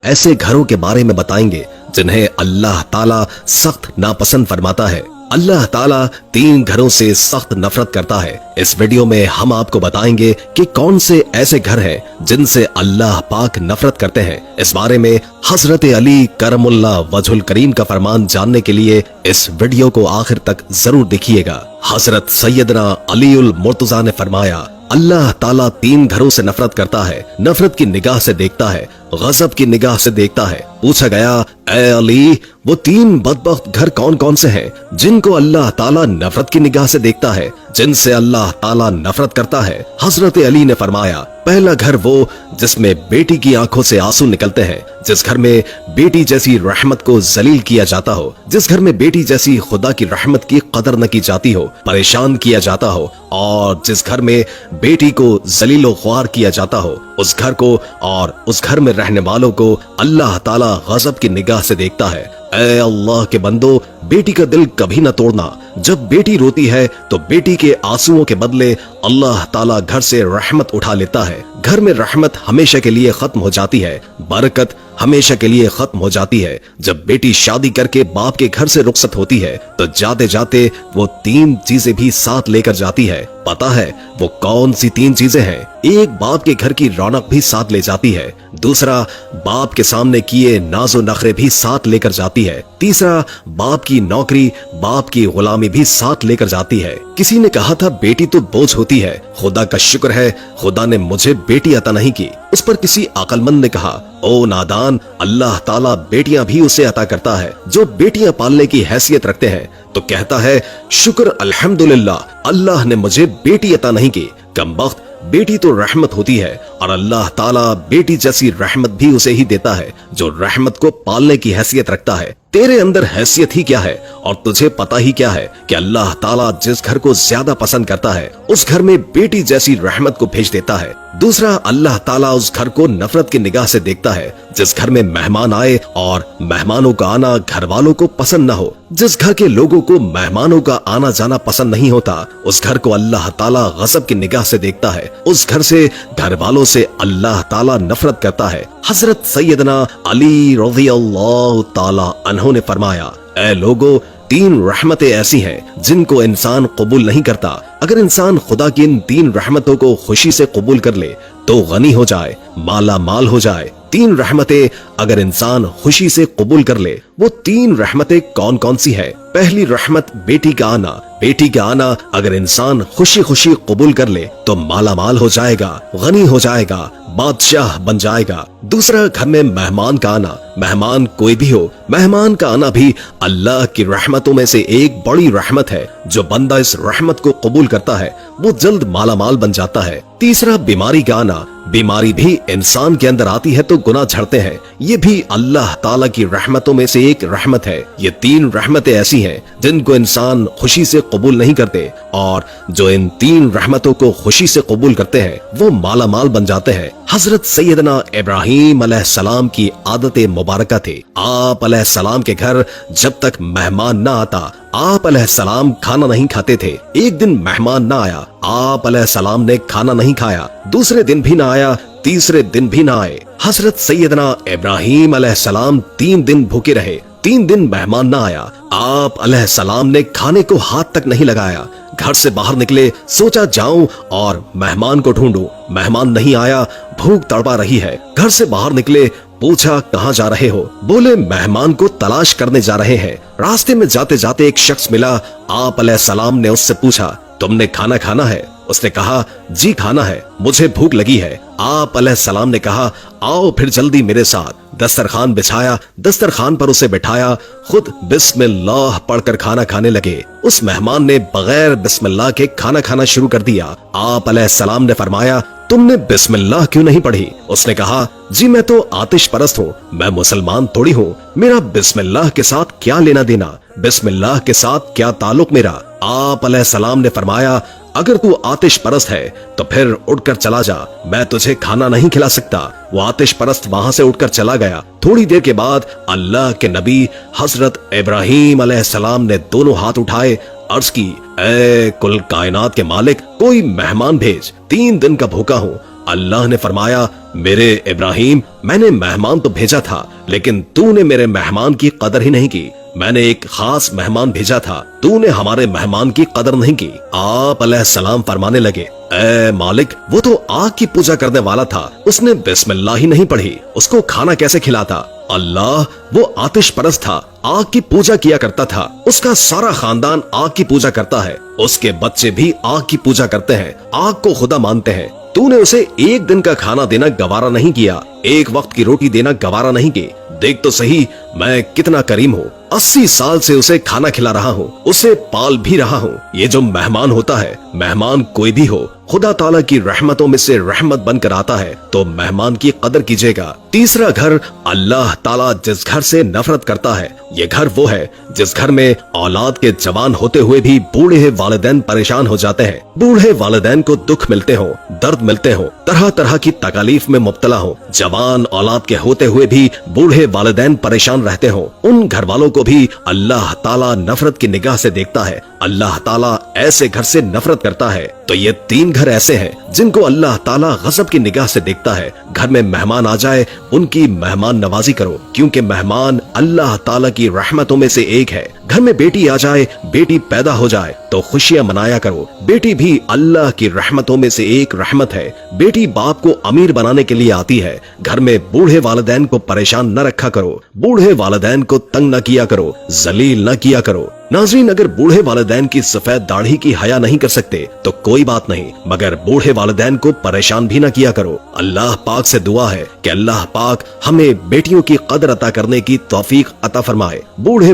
ऐसे घरों के बारे में बताएंगे जिन्हें अल्लाह ताला सख्त नापसंद फरमाता है। अल्लाह ताला 3 घरों से सख्त नफरत करता है। इस वीडियो में हम आपको बताएंगे कि कौन से ऐसे घर हैं जिनसे अल्लाह पाक नफरत करते हैं। इस बारे में हजरत अली करमुल्लाह वजहुल करीम का फरमान जानने के लिए इस वीडियो को आखिर तक जरूर देखिएगा। हजरत सैयदना अलीउल मुर्तजा ने फरमाया, अल्लाह ताला 3 घरों से नफरत करता है। नफरत की निगाह से देखता है, गजब की निगाह से देखता है। पूछा गया, ए अली, वो 3 बदबख्त घर कौन कौन से हैं जिनको अल्लाह ताला नफरत की निगाह से देखता है, जिनसे अल्लाह ताला नफरत करता है? हजरत अली ने फरमाया, पहला घर वो जिसमें बेटी की आंखों से आंसू निकलते हैं, जिस घर में बेटी जैसी रहमत को जलील किया जाता हो, जिस घर में बेटी जैसी खुदा की रहमत की कदर न की जाती हो, परेशान किया जाता हो, और जिस घर में बेटी को जलीलो ख्वार किया जाता हो, उस घर को और उस घर में रहने वालों को अल्लाह ताला गजब की निगाह से देखता है। ऐ अल्लाह के बंदो, बेटी का दिल कभी न तोड़ना। जब बेटी रोती है तो बेटी के आंसुओं के बदले अल्लाह ताला घर से रहमत उठा लेता है। घर में रहमत हमेशा के लिए खत्म हो जाती है, बरकत हमेशा के लिए खत्म हो जाती है। जब बेटी शादी करके बाप के घर से रुखसत होती है तो जाते जाते वो 3 चीजें भी साथ लेकर जाती है। पता है वो कौन सी 3 चीजें हैं? एक, बाप के घर की रौनक भी साथ ले जाती है। दूसरा, बाप के सामने किए नाजो नखरे भी साथ लेकर जाती है। तीसरा, बाप की नौकरी, बाप की गुलामी भी साथ लेकर जाती है। किसी ने कहा था बेटी तो बोझ होती है, खुदा का शुक्र है खुदा ने मुझे बेटी अता नहीं की। उस पर किसी अक्लमंद ने कहा, ओ नादान, अल्लाह ताला बेटियां भी उसे अता करता है जो बेटियां पालने की हैसियत रखते हैं। तो कहता है, शुक्र अल्हम्दुलिल्लाह, अल्लाह ने मुझे बेटी अता नहीं की। कमबख्त, बेटी तो रहमत होती है और अल्लाह ताला बेटी जैसी रहमत भी उसे ही देता है जो रहमत को पालने की हैसियत रखता है। तेरे अंदर हैसियत ही क्या है और तुझे पता ही क्या है कि अल्लाह ताला जिस घर को ज्यादा पसंद करता है उस घर में बेटी जैसी रहमत को भेज देता है। दूसरा, अल्लाह ताला उस घर को नफरत की निगाह से देखता है जिस घर में मेहमान आए और मेहमानों का आना घर वालों को पसंद न हो। जिस घर के लोगों को मेहमानों का आना जाना पसंद नहीं होता उस घर को अल्लाह ताला गजब की निगाह से देखता है। उस घर से, घर वालों से अल्लाह ताला नफरत करता है। हजरत सैयदना अली रज़ियल्लाहु ताला अन्हु ने फरमाया, ऐ लोगो, 3 रहमतें ऐसी हैं जिनको इंसान कबूल नहीं करता। अगर इंसान खुदा की इन 3 रहमतों को खुशी से कबूल कर ले तो गनी हो जाए, माला माल हो जाए। 3 रहमतें अगर इंसान खुशी से कबूल कर ले, वो 3 रहमतें कौन कौन सी है? पहली रहमत, बेटी का आना। बेटी का आना अगर इंसान खुशी खुशी कबूल कर ले तो माला माल हो जाएगा, गनी हो जाएगा, बादशाह बन जाएगा। दूसरा, घर में मेहमान का आना। मेहमान कोई भी हो, मेहमान का आना भी अल्लाह की रहमतों में से एक बड़ी रहमत है। जो बंदा इस रहमत को कबूल करता है वो जल्द माला माल बन जाता है। तीसरा, बीमारी का आना। बीमारी भी इंसान के अंदर आती है तो गुनाह झड़ते हैं, ये भी अल्लाह ताला की रहमतों में से एक रहमत है। ये 3 रहमतें ऐसी हैं जिनको इंसान खुशी से कबूल नहीं करते और जो इन 3 रहमतों को खुशी से कबूल करते हैं वो माला माल बन जाते हैं। हजरत सैयदना इब्राहीम अलैहिस्सलाम की आदत मुबारका थी। आप अलैहिस्सलाम के घर जब तक मेहमान न आता आप अलैहिस्सलाम खाना नहीं खाते थे। एक दिन मेहमान न आया, आप अलैहिस्सलाम ने खाना नहीं खाया। दूसरे दिन भी ना आया, तीसरे दिन भी ना आए। हजरत सैयदना इब्राहीम अलैहिस्सलाम 3 दिन भूखे रहे। 3 दिन मेहमान ना आया, आप अलैहिस्सलाम ने खाने को हाथ तक नहीं लगाया। घर से बाहर निकले, सोचा जाऊं और मेहमान को ढूंढूं। मेहमान नहीं आया, भूख तड़पा रही है। घर से बाहर निकले, पूछा कहाँ जा रहे हो? बोले मेहमान को तलाश करने जा रहे हैं। रास्ते में जाते जाते एक शख्स मिला। आप अलैहिस्सलाम ने उससे पूछा, तुमने खाना खाना है? उसने कहा, जी खाना है, मुझे भूख लगी है। आप अलैहिस्सलाम ने कहा, आओ फिर जल्दी मेरे साथ। दस्तरखान बिछाया, दस्तरखान पर उसे बिठाया, खुद बिस्मिल्लाह पढ़कर खाना खाने लगे। उस मेहमान ने बगैर बिस्मिल्लाह के खाना खाना शुरू कर दिया। आप अलैहिस्सलाम ने फरमाया, तुमने बिस्मिल्लाह क्यों नहीं पढ़ी? उसने कहा, जी मैं तो आतिश परस्त हूँ, मैं मुसलमान थोड़ी हूँ, मेरा बिस्मिल्लाह के साथ क्या लेना देना? बिस्मिल्लाह के साथ क्या ताल्लुक मेरा? आप अलैहिस्सलाम ने फरमाया, अगर तू आतिश परस्त है तो फिर उठकर चला जा, मैं तुझे खाना नहीं खिला सकता। वो आतिश परस्त वहां से उठकर चला गया। थोड़ी देर के बाद अल्लाह के नबी हजरत इब्राहीम अलैहिस्सलाम ने दोनों हाथ उठाए, अर्ज की, ऐ कुल कायनात के मालिक, कोई मेहमान भेज, 3 दिन का भूखा हूँ, अल्लाह ने फरमाया, मेरे इब्राहिम, मैंने मेहमान तो भेजा था, लेकिन तूने मेरे मेहमान की कदर ही नहीं की। मैंने एक खास मेहमान भेजा था, तूने हमारे मेहमान की कदर नहीं की। आप अलैहिस्सलाम फरमाने लगे, ए मालिक, वो तो आग की पूजा करने वाला था, उसने बिस्मिल्लाह ही नहीं पढ़ी, उसको खाना कैसे खिलाता? अल्लाह, वो आतिश परस्त था, आग की पूजा किया करता था, उसका सारा खानदान आग की पूजा करता है, उसके बच्चे भी आग की पूजा करते हैं, आग को खुदा मानते हैं। तूने उसे एक दिन का खाना देना गवारा नहीं किया, एक वक्त की रोटी देना गवारा नहीं की। देख तो सही मैं कितना करीम हूँ, 80 साल से उसे खाना खिला रहा हूँ, उसे पाल भी रहा हूँ। ये जो मेहमान होता है, मेहमान कोई भी हो, खुदा ताला की रहमतों में से रहमत बनकर आता है, तो मेहमान की कदर कीजिएगा। तीसरा घर, अल्लाह ताला जिस घर से नफरत करता है, ये घर वो है जिस घर में औलाद के जवान होते हुए भी बूढ़े वालिदैन परेशान हो जाते हैं। बूढ़े वालिदैन को दुख मिलते हो, दर्द मिलते हो, तरह तरह की तकालीफ में मुब्तला हो, जवान औलाद के होते हुए भी बूढ़े वालिदैन परेशान रहते हो, उन घर वालों को भी अल्लाह ताला नफरत की निगाह से देखता है। अल्लाह ताला ऐसे घर से नफरत करता है। तो ये 3 घर ऐसे हैं जिनको अल्लाह ताला गजब की निगाह से देखता है। घर में मेहमान आ जाए, उनकी मेहमान नवाजी करो, क्योंकि मेहमान अल्लाह ताला की रहमतों में से एक है। घर में बेटी आ जाए, बेटी पैदा हो जाए, तो खुशियां मनाया करो। बेटी भी अल्लाह की रहमतों में से एक रहमत है। बेटी बाप को अमीर बनाने के लिए आती है। घर में बूढ़े वालिदैन को परेशान न रखा करो, बूढ़े वालिदैन को तंग न किया करो, जलील न किया करो। नाज़रीन, अगर बूढ़े वालिदैन की सफेद दाढ़ी की हया नहीं कर सकते तो कोई बात नहीं, मगर बूढ़े वालिदैन को परेशान भी न किया करो। अल्लाह पाक से दुआ है कि अल्लाह पाक हमें बेटियों की कदर अता करने की तौफीक अता फरमाए। बूढ़े